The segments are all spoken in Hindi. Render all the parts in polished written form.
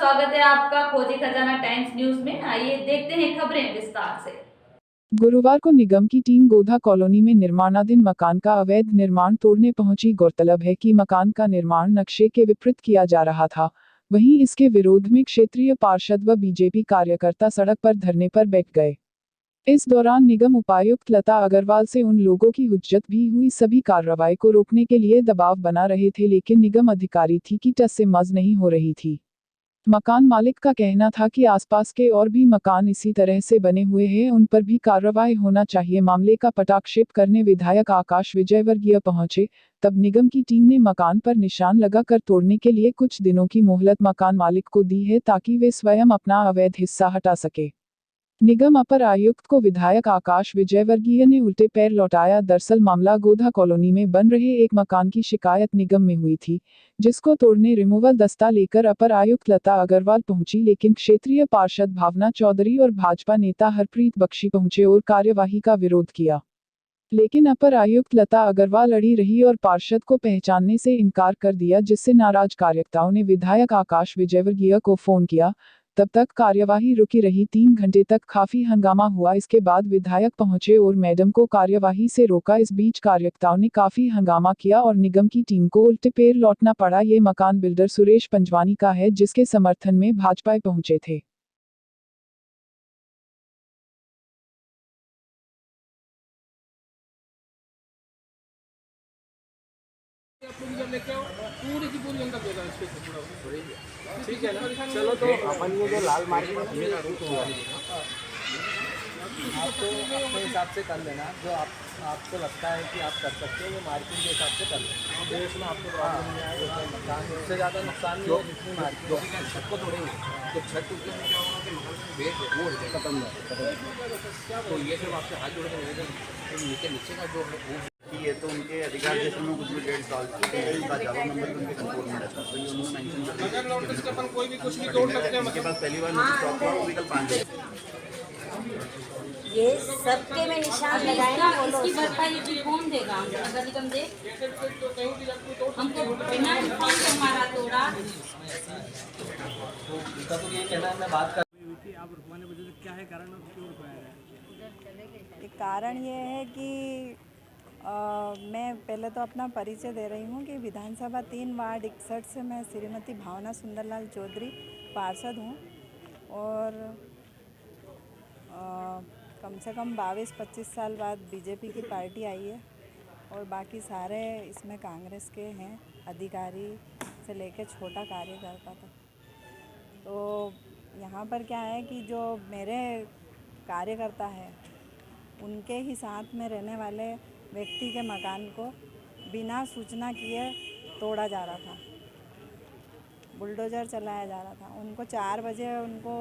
स्वागत है आपका खोजी खजाना टाइम्स न्यूज में। आइए देखते हैं खबरें विस्तार से। गुरुवार को निगम की टीम गोधा कॉलोनी में निर्माणाधीन मकान का अवैध निर्माण तोड़ने पहुंची। गौरतलब है कि मकान का निर्माण नक्शे के विपरीत किया जा रहा था। वहीं इसके विरोध में क्षेत्रीय पार्षद व बीजेपी कार्यकर्ता सड़क पर धरने पर बैठ गए। इस दौरान निगम उपायुक्त लता अग्रवाल से उन लोगों की हुज्जत भी हुई। सभी कार्रवाई को रोकने के लिए दबाव बना रहे थे, लेकिन निगम अधिकारी थी कि टस से मस नहीं हो रही थी। मकान मालिक का कहना था कि आसपास के और भी मकान इसी तरह से बने हुए हैं, उन पर भी कार्रवाई होना चाहिए। मामले का पटाक्षेप करने विधायक आकाश विजयवर्गीय पहुंचे, तब निगम की टीम ने मकान पर निशान लगाकर तोड़ने के लिए कुछ दिनों की मोहलत मकान मालिक को दी है, ताकि वे स्वयं अपना अवैध हिस्सा हटा सके। निगम अपर आयुक्त को विधायक आकाश विजयवर्गीय ने उल्टे पैर लौटाया। दरअसल मामला गोधा कॉलोनी में बन रहे एक मकान की शिकायत निगम में हुई थी, जिसको तोड़ने रिमूवल दस्ता लेकर अपर आयुक्त लता अग्रवाल पहुंची, लेकिन क्षेत्रीय पार्षद भावना चौधरी और भाजपा नेता हरप्रीत बख्शी पहुंचे और कार्यवाही का विरोध किया। लेकिन अपर आयुक्त लता अग्रवाल अड़ी रही और पार्षद को पहचानने से इनकार कर दिया, जिससे नाराज कार्यकर्ताओं ने विधायक आकाश विजयवर्गीय को फोन किया। तब तक कार्यवाही रुकी रही। 3 घंटे तक काफी हंगामा हुआ। इसके बाद विधायक पहुंचे और मैडम को कार्यवाही से रोका। इस बीच कार्यकर्ताओं ने काफी हंगामा किया और निगम की टीम को उल्टे पैर लौटना पड़ा। ये मकान बिल्डर सुरेश पंजवानी का है, जिसके समर्थन में भाजपा पहुंचे थे। लेके आओ पूरी की पूरी अंदर देगा इसके पूरा। ठीक है ना, चलो तो अपन ये जो लाल मार्किंग आपको अपने हिसाब से कर लेना, जो आपको लगता है कि आप कर सकते हो, वो मार्किंग के हिसाब से कर लेना। देश में आपको प्रॉब्लम नहीं आएगा, नुकसान उससे ज़्यादा नुकसान नहीं है जितनी मार्किंग। छत को तोड़ेंगे तो छत टूटने में क्या होगा कि मकान बेस वो खत्म है। तो ये सब आपसे हाथ जोड़ के निवेदन, नीचे का जो है वो ये तो उनके अधिकार जैसे में कुछ भी डेट डाल सकते हैं, इनका ज़्यादा नंबर उनके कंट्रोल में रहता है। तो ये उन्होंने मेंशन कर दिया। अगर नोटिस के अपन कोई भी कुछ भी तोड़ सकते हैं, उनके पास पहली बार नोटिस स्टॉप हुआ, वो भी कल 5 दिन। ये सबके में निशान लगाए ना, इसकी भरपाई भी कौन देगा? नगर निगम दे हमको बिना नुकसान के हमारा तोड़ा। इसका तो ये कहना है, मैं बात कर आप रुकवाने वजह से क्या है कारण और क्यों रुकवाया गया? कारण ये है कि मैं पहले तो अपना परिचय दे रही हूँ कि विधानसभा 3 वार्ड 61 से मैं श्रीमती भावना सुंदरलाल चौधरी पार्षद हूँ और कम से कम 22-25 साल बाद बीजेपी की पार्टी आई है और बाकी सारे इसमें कांग्रेस के हैं, अधिकारी से लेकर छोटा कार्यकर्ता तक। तो यहाँ पर क्या है कि जो मेरे कार्यकर्ता है, उनके ही साथ में रहने वाले व्यक्ति के मकान को बिना सूचना किए तोड़ा जा रहा था, बुलडोज़र चलाया जा रहा था। उनको 4 बजे उनको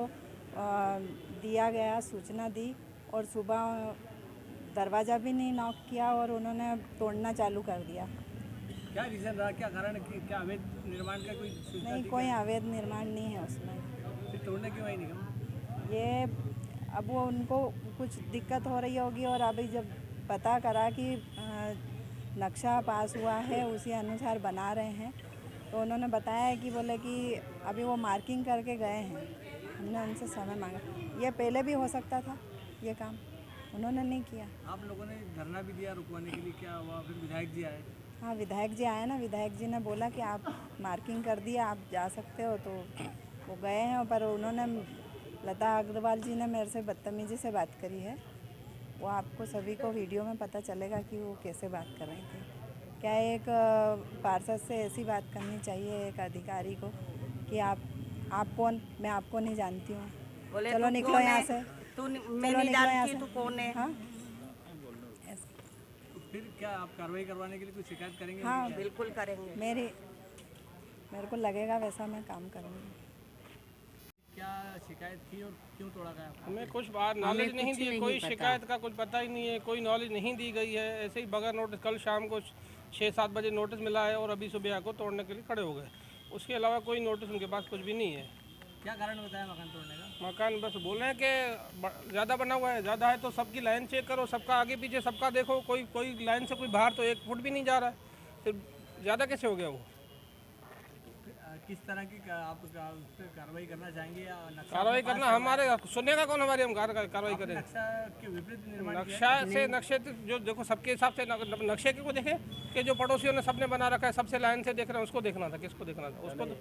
दिया गया, सूचना दी और सुबह दरवाज़ा भी नहीं नॉक किया और उन्होंने तोड़ना चालू कर दिया। क्या रीज़न रहा, क्या कारण, क्या अवैध निर्माण का कोई सूचना नहीं, कोई अवैध निर्माण नहीं है उसमें। फिर तोड़ने क्यों आई निगम? ये अब वो उनको कुछ दिक्कत हो रही होगी और अभी जब पता करा कि नक्शा पास हुआ है उसी अनुसार बना रहे हैं, तो उन्होंने बताया कि बोले कि अभी वो मार्किंग करके गए हैं। हमने उनसे समय मांगा, ये पहले भी हो सकता था ये काम, उन्होंने नहीं किया। आप लोगों ने धरना भी दिया रुकवाने के लिए, क्या हुआ? फिर विधायक जी आए? हाँ, विधायक जी आए ना। विधायक जी ने बोला कि आप मार्किंग कर दिया, आप जा सकते हो, तो वो गए हैं। पर उन्होंने, लता अग्रवाल जी ने मेरे से बदतमीज़ी से बात करी है। वो आपको सभी को वीडियो में पता चलेगा कि वो कैसे बात कर रही थी। क्या एक पार्षद से ऐसी बात करनी चाहिए एक अधिकारी को कि आप कौन? मैं आपको नहीं जानती हूँ, चलो निकलो यहाँ से, तू मैं नहीं जानती तू कौन है। हाँ, तो फिर क्या आप कार्रवाई करवाने के लिए कुछ शिकायत करेंगे? हाँ बिल्कुल करेंगे। मेरे को लगेगा वैसा मैं काम करूँगी। क्या शिकायत थी और क्यों तोड़ा गया? हमें कुछ बात नॉलेज नहीं दी, कोई शिकायत का कुछ पता ही नहीं है, कोई नॉलेज नहीं दी गई है। ऐसे ही बगैर नोटिस कल शाम को 6-7 बजे नोटिस मिला है और अभी सुबह को तोड़ने के लिए खड़े हो गए। उसके अलावा कोई नोटिस उनके पास कुछ भी नहीं है। क्या कारण बताया मकान तोड़ने का? मकान बस बोल रहे हैं कि ज़्यादा बना हुआ है, ज़्यादा है तो सबकी लाइन चेक करो, सबका आगे पीछे सबका देखो, कोई लाइन से कोई बाहर तो 1 फुट भी नहीं जा रहा है, फिर ज़्यादा कैसे हो गया वो? किस तरह की आप उस पर कार्रवाई करना चाहेंगे या नक्शा कार्रवाई करना हमारे सुनेगा कौन हमारी, हम कार्रवाई करें। नक्शा के विपरीत निर्माण नक्शा से नक्शे जो देखो सबके हिसाब से नक्शे को देखे कि जो पड़ोसियों ने सबने बना रखा है, सबसे लाइन से देख रहे हैं, उसको देखना था। किसको देखना था? उसको तो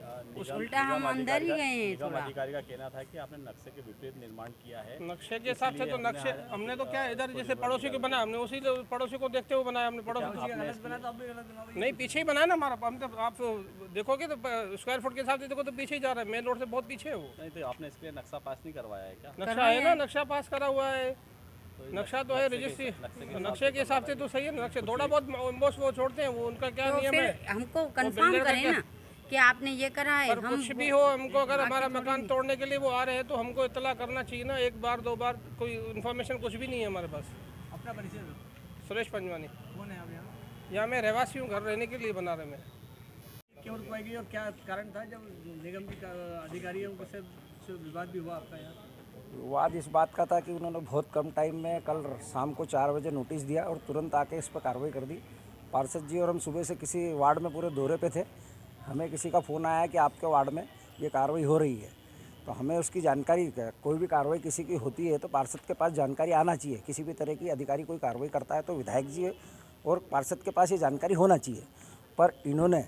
उल्टा हम अंदर ही गए हैं निगम अधिकारी का कहना था कि आपने नक्शे के विपरीत निर्माण किया है। नक्शे के हिसाब से तो नक्शे हमने तो क्या इधर जैसे पड़ोसी को बनाया, हमने उसी पड़ोसी को देखते हुए बनाया। हमने पड़ोसी गलत बना तो आप भी गलत बनाओगे। नहीं, पीछे ही बनाया ना हमारा। हम तो आप देखोगे तो स्क्वायर फुट के हिसाब से देखो तो पीछे ही जा रहा है, मेन रोड से बहुत पीछे है वो। नहीं तो आपने इसके लिए नक्शा पास नहीं करवाया है क्या? नक्शा है ना, नक्शा पास करा हुआ है, नक्शा तो है रजिस्ट्री। नक्शे के हिसाब से तो सही है। नक्शे थोड़ा बहुत वो छोड़ते हैं, वो उनका क्या तो नियम फिर है। हमको कंफर्म करें ना कि आपने ये करा है। पर कुछ भी हो, हमको अगर हमारा मकान तोड़ने के लिए वो आ रहे हैं तो हमको इत्तला करना चाहिए ना। एक बार दो बार कोई इन्फॉर्मेशन कुछ भी नहीं है हमारे पास। अपना परिचय दो। सुरेश पंजवानी। कौन है आप यहाँ? यहाँ मैं रहवासी हूँ, घर रहने के लिए बना रहे मैं। क्यों रुकवाई गई और क्या कारण था जब निगम की अधिकारियों से विवाद भी हुआ आपका यहाँ? विवाद इस बात का था कि उन्होंने बहुत कम टाइम में कल शाम को 4 बजे नोटिस दिया और तुरंत आके इस पर कार्रवाई कर दी। पार्षद जी और हम सुबह से किसी वार्ड में पूरे दौरे पे थे। हमें किसी का फ़ोन आया कि आपके वार्ड में ये कार्रवाई हो रही है, तो हमें उसकी जानकारी, कोई भी कार्रवाई किसी की होती है तो पार्षद के पास जानकारी आना चाहिए। किसी भी तरह की अधिकारी कोई कार्रवाई करता है तो विधायक जी और पार्षद के पास ये जानकारी होना चाहिए। पर इन्होंने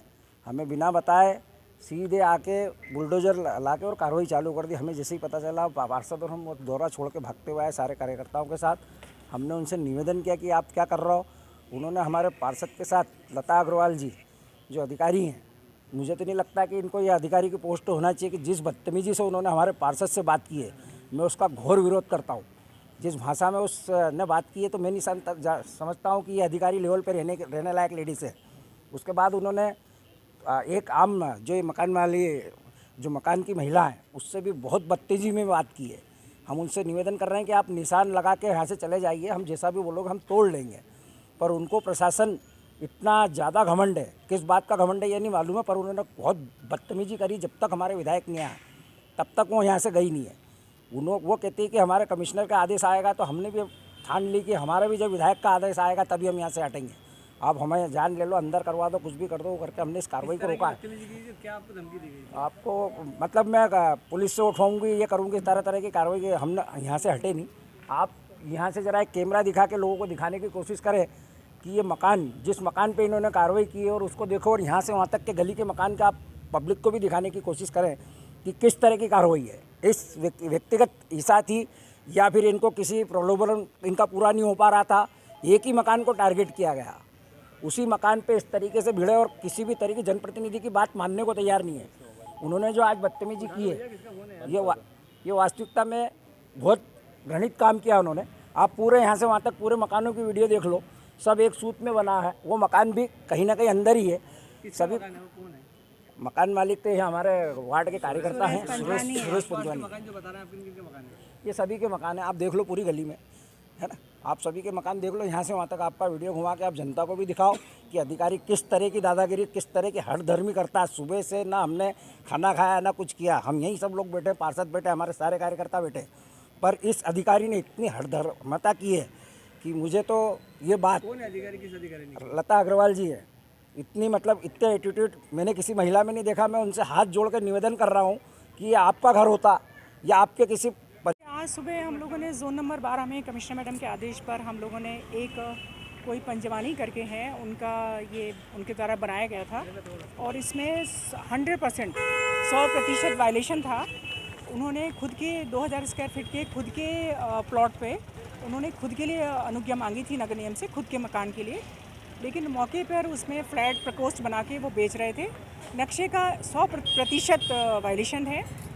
हमें बिना बताए सीधे आके बुलडोजर लाके और कार्रवाई चालू कर दी। हमें जैसे ही पता चला पार्षद और हम वो दौरा छोड़ के भागते हुए आए सारे कार्यकर्ताओं के साथ। हमने उनसे निवेदन किया कि आप क्या कर रहे हो। उन्होंने हमारे पार्षद के साथ लता अग्रवाल जी जो अधिकारी हैं, मुझे तो नहीं लगता कि इनको ये अधिकारी की पोस्ट होना चाहिए कि जिस बदतमीजी से उन्होंने हमारे पार्षद से बात की है, मैं उसका घोर विरोध करता हूँ। जिस भाषा में उसने बात की है तो मैं नहीं समझता हूँ कि ये अधिकारी लेवल पर रहने लायक लेडीज़ है। उसके बाद उन्होंने एक आम जो ये मकान वाली जो मकान की महिला है उससे भी बहुत बदतमीजी में बात की है। हम उनसे निवेदन कर रहे हैं कि आप निशान लगा के यहाँ से चले जाइए, हम जैसा भी बोलोगे हम तोड़ लेंगे। पर उनको प्रशासन इतना ज़्यादा घमंड है, किस बात का घमंड है ये नहीं मालूम है, पर उन्होंने बहुत बदतमीजी करी। जब तक हमारे विधायक नहीं आया तब तक वो यहाँ से गई नहीं है। वो कहती है कि हमारे कमिश्नर का आदेश आएगा, तो हमने भी ठान ली कि हमारा भी जब विधायक का आदेश आएगा तभी हम यहाँ से हटेंगे। आप हमें जान ले लो, अंदर करवा दो, कुछ भी कर दो, वो करके हमने इस कार्रवाई को रोका है। क्या आपको धमकी दी गई? आपको मतलब मैं पुलिस से उठाऊंगी, ये करूंगी, तरह तरह की कार्रवाई की। हम यहाँ से हटे नहीं। आप यहाँ से ज़रा एक कैमरा दिखा के लोगों को दिखाने की कोशिश करें कि ये मकान, जिस मकान पे इन्होंने कार्रवाई की है और उसको देखो, और यहाँ से वहाँ तक के गली के मकान का आप पब्लिक को भी दिखाने की कोशिश करें कि किस तरह की कार्रवाई है। इस व्यक्तिगत हिस्सा थी या फिर इनको किसी प्रलोभन इनका पूरा नहीं हो पा रहा था, एक ही मकान को टारगेट किया गया, उसी मकान पे इस तरीके से भिड़े और किसी भी तरह की जनप्रतिनिधि की बात मानने को तैयार नहीं है। उन्होंने जो आज बदतमीजी की है ये वास्तविकता में बहुत घृणित काम किया उन्होंने। आप पूरे यहाँ से वहाँ तक पूरे मकानों की वीडियो देख लो, सब एक सूत में बना है। वो मकान भी कहीं ना कहीं अंदर ही है। सभी मकान मालिक तो हमारे वार्ड के कार्यकर्ता हैं, सुरेश पंजवानी। ये सभी के मकान हैं, आप देख लो पूरी गली में, है ना। आप सभी के मकान देख लो, यहाँ से वहाँ तक आपका वीडियो घुमा के आप जनता को भी दिखाओ कि अधिकारी किस तरह की दादागिरी, किस तरह की हठधर्मी करता है। सुबह से ना हमने खाना खाया ना कुछ किया, हम यहीं सब लोग बैठे, पार्षद बैठे, हमारे सारे कार्यकर्ता बैठे, पर इस अधिकारी ने इतनी हठधर्मता की है कि मुझे तो ये बात, कौन है अधिकारी? किस अधिकारी ने? लता अग्रवाल जी है। इतनी मतलब इतने एटीट्यूड मैंने किसी महिला में नहीं देखा। मैं उनसे हाथ जोड़ कर निवेदन कर रहा हूँ कि ये आपका घर होता या आपके किसी। आज सुबह हम लोगों ने जोन नंबर 12 में कमिश्नर मैडम के आदेश पर हम लोगों ने एक कोई पंजवानी करके हैं, उनका ये उनके द्वारा बनाया गया था और इसमें 100% वायलेशन था। उन्होंने खुद के 2000 स्क्वायर फीट के खुद के प्लॉट पे उन्होंने खुद के लिए अनुज्ञा मांगी थी नगर निगम से, खुद के मकान के लिए, लेकिन मौके पर उसमें फ्लैट प्रकोष्ठ बना के वो बेच रहे थे। नक्शे का 100% वायलेशन है।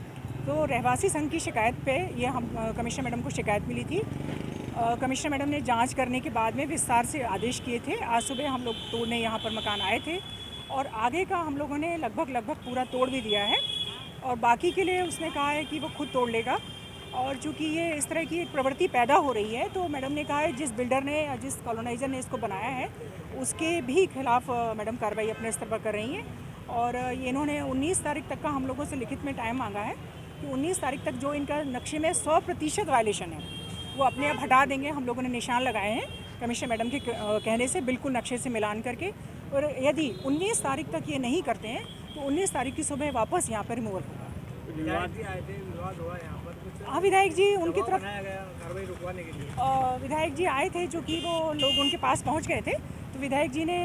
तो रहवासी संघ की शिकायत पे ये हम कमिश्नर मैडम को शिकायत मिली थी। कमिश्नर मैडम ने जांच करने के बाद में विस्तार से आदेश किए थे। आज सुबह हम लोग तोड़ने यहाँ पर मकान आए थे और आगे का हम लोगों ने लगभग पूरा तोड़ भी दिया है और बाकी के लिए उसने कहा है कि वो खुद तोड़ लेगा। और चूँकि ये इस तरह की एक प्रवृत्ति पैदा हो रही है तो मैडम ने कहा है जिस बिल्डर ने या जिस कॉलोनाइज़र ने इसको बनाया है उसके भी खिलाफ मैडम कार्रवाई अपने स्तर पर कर रही हैं। और ये इन्होंने 19 तारीख तक का हम लोगों से लिखित में टाइम मांगा है कि 19 तारीख तक जो इनका नक्शे में 100% वायलेशन है वो अपने आप हटा देंगे। हम लोगों ने निशान लगाए हैं कमिश्नर मैडम के कहने से, बिल्कुल नक्शे से मिलान करके। और यदि 19 तारीख तक ये नहीं करते हैं तो तो 19 तारीख की सुबह वापस यहाँ पर रिमूवल होगा। विधायक जी आए थे, विवाद हुआ यहाँ पर कुछ हाँ, विधायक जी उनकी तरफ बनाया गया कार्रवाई रुकवाने के लिए। विधायक जी आए थे, जो कि वो लोग उनके पास पहुंच गए थे, तो विधायक जी ने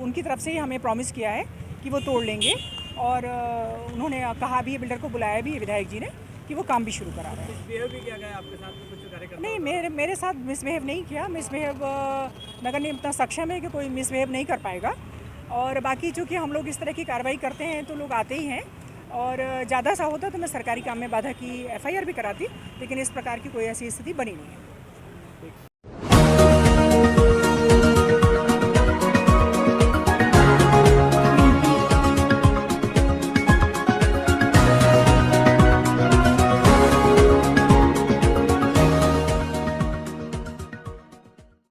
उनकी तरफ से ही हमें प्रॉमिस किया है कि वो तोड़ लेंगे, और उन्होंने कहा भी, बिल्डर को बुलाया भी विधायक जी ने कि वो काम भी शुरू करा रहे हैं। मिसबिहेव भी किया गया आपके साथ में कुछ कार्यकर्ता? नहीं, मेरे साथ मिसबिहेव नहीं किया। मिसबिहेव नगर निगम इतना सक्षम है कि कोई मिसबिहेव नहीं कर पाएगा। और बाकी चूँकि हम लोग इस तरह की कार्रवाई करते हैं तो लोग आते ही हैं, और ज़्यादा सा होता तो मैं सरकारी काम में बाधा की FIR भी कराती, लेकिन इस प्रकार की कोई ऐसी स्थिति बनी नहीं है।